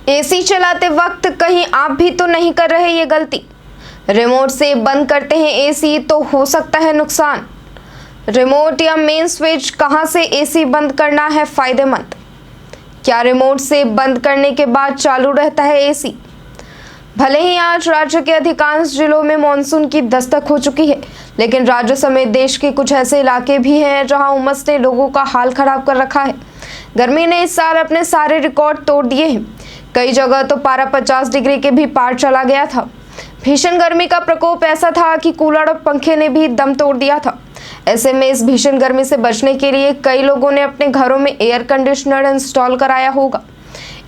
AC चलाते वक्त कहीं आप भी तो नहीं कर रहे ये गलती। रिमोट से बंद करते हैं एसी तो हो सकता है नुकसान। रिमोट या मेन स्विच कहां से एसी बंद करना है फायदेमंद? क्या रिमोट से बंद करने के बाद चालू रहता है एसी? भले ही आज राज्य के अधिकांश जिलों में मानसून की दस्तक हो चुकी है, लेकिन राज्य समेत देश के कुछ ऐसे इलाके भी हैं जहां उमस ने लोगों का हाल खराब कर रखा है। गर्मी ने इस साल अपने सारे रिकॉर्ड तोड़ दिए हैं। कई जगह तो पारा 50 डिग्री के भी पार चला गया था। भीषण गर्मी का प्रकोप ऐसा था कि कूलर और पंखे ने भी दम तोड़ दिया था। ऐसे में इस भीषण गर्मी से बचने के लिए कई लोगों ने अपने घरों में एयर कंडीशनर इंस्टॉल कराया होगा।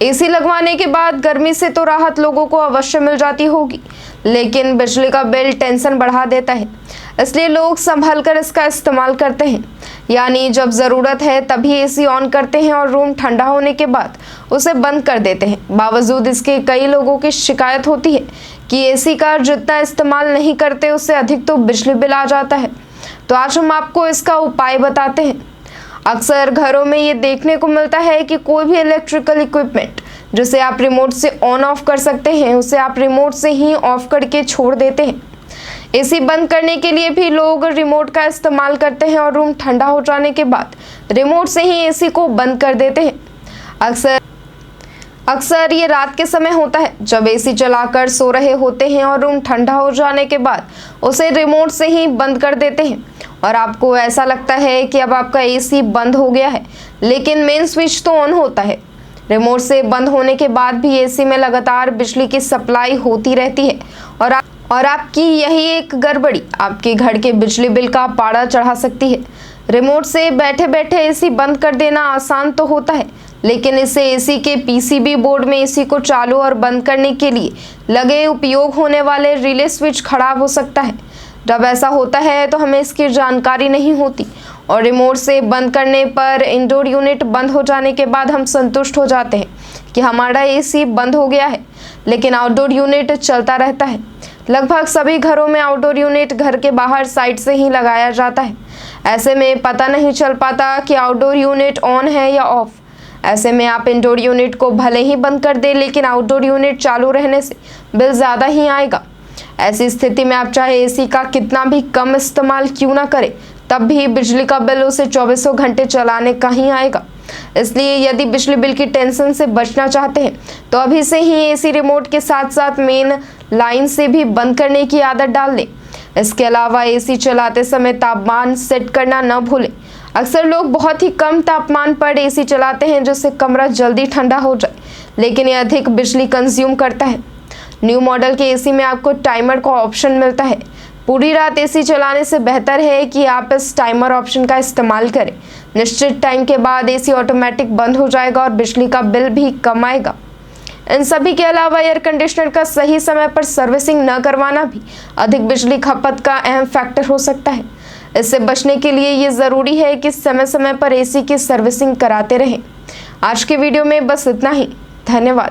एसी लगवाने के बाद गर्मी से तो राहत लोगों को अवश्य मिल जाती होगी, लेकिन बिजली का बिल टेंशन बढ़ा देता है। इसलिए लोग संभल कर इसका इस्तेमाल करते हैं, यानी जब ज़रूरत है तभी एसी ऑन करते हैं और रूम ठंडा होने के बाद उसे बंद कर देते हैं। बावजूद इसके कई लोगों की शिकायत होती है कि एसी का जितना इस्तेमाल नहीं करते उससे अधिक तो बिजली बिल आ जाता है। तो आज हम आपको इसका उपाय बताते हैं। अक्सर घरों में ये देखने को मिलता है कि कोई भी इलेक्ट्रिकल इक्विपमेंट जिसे आप रिमोट से ऑन ऑफ कर सकते हैं उसे आप रिमोट से ही ऑफ करके छोड़ देते हैं। एसी बंद करने के लिए भी लोग रिमोट का इस्तेमाल करते हैं और रूम ठंडा हो जाने के बाद रिमोट से ही एसी को बंद कर देते हैं। अक्सर ये रात के समय होता है जब एसी चलाकर सो रहे होते हैं और रूम ठंडा हो जाने के बाद उसे रिमोट से ही बंद कर देते हैं और आपको ऐसा लगता है कि अब आपका एसी बंद हो गया है, लेकिन मेन स्विच तो ऑन होता है। रिमोट से बंद होने के बाद भी एसी में लगातार बिजली की सप्लाई होती रहती है और आपकी यही एक गड़बड़ी आपके घर के बिजली बिल का पारा चढ़ा सकती है। रिमोट से बैठे बैठे एसी बंद कर देना आसान तो होता है, लेकिन इससे एसी के पीसीबी बोर्ड में एसी को चालू और बंद करने के लिए लगे उपयोग होने वाले रिले स्विच खराब हो सकता है। जब ऐसा होता है तो हमें इसकी जानकारी नहीं होती और रिमोट से बंद करने पर इंडोर यूनिट बंद हो जाने के बाद हम संतुष्ट हो जाते हैं कि हमारा एसी बंद हो गया है, लेकिन आउटडोर यूनिट चलता रहता है। लगभग सभी घरों में आउटडोर यूनिट घर के बाहर साइड से ही लगाया जाता है। ऐसे में पता नहीं चल पाता कि आउटडोर यूनिट ऑन है या ऑफ। ऐसे में आप इंडोर यूनिट को भले ही बंद कर दें, लेकिन आउटडोर यूनिट चालू रहने से बिल ज़्यादा ही आएगा। ऐसी स्थिति में आप चाहे एसी का कितना भी कम इस्तेमाल क्यों ना करें, तब भी बिजली का बिल उसे 24 घंटे चलाने का ही आएगा। इसलिए यदि बिजली बिल की टेंशन से बचना चाहते हैं तो अभी से ही एसी रिमोट के साथ साथ मेन लाइन से भी बंद करने की आदत डाल लें। इसके अलावा एसी चलाते समय तापमान सेट करना न भूलें। अक्सर लोग बहुत ही कम तापमान पर एसी चलाते हैं जिससे कमरा जल्दी ठंडा हो जाए, लेकिन यह अधिक बिजली कंज्यूम करता है। न्यू मॉडल के एसी में आपको टाइमर का ऑप्शन मिलता है। पूरी रात एसी चलाने से बेहतर है कि आप इस टाइमर ऑप्शन का इस्तेमाल करें। निश्चित टाइम के बाद एसी ऑटोमेटिक बंद हो जाएगा और बिजली का बिल भी कम आएगा। इन सभी के अलावा एयर कंडीशनर का सही समय पर सर्विसिंग न करवाना भी अधिक बिजली खपत का अहम फैक्टर हो सकता है। इससे बचने के लिए ये ज़रूरी है कि समय समय पर एसी की सर्विसिंग कराते रहें। आज के वीडियो में बस इतना ही। धन्यवाद।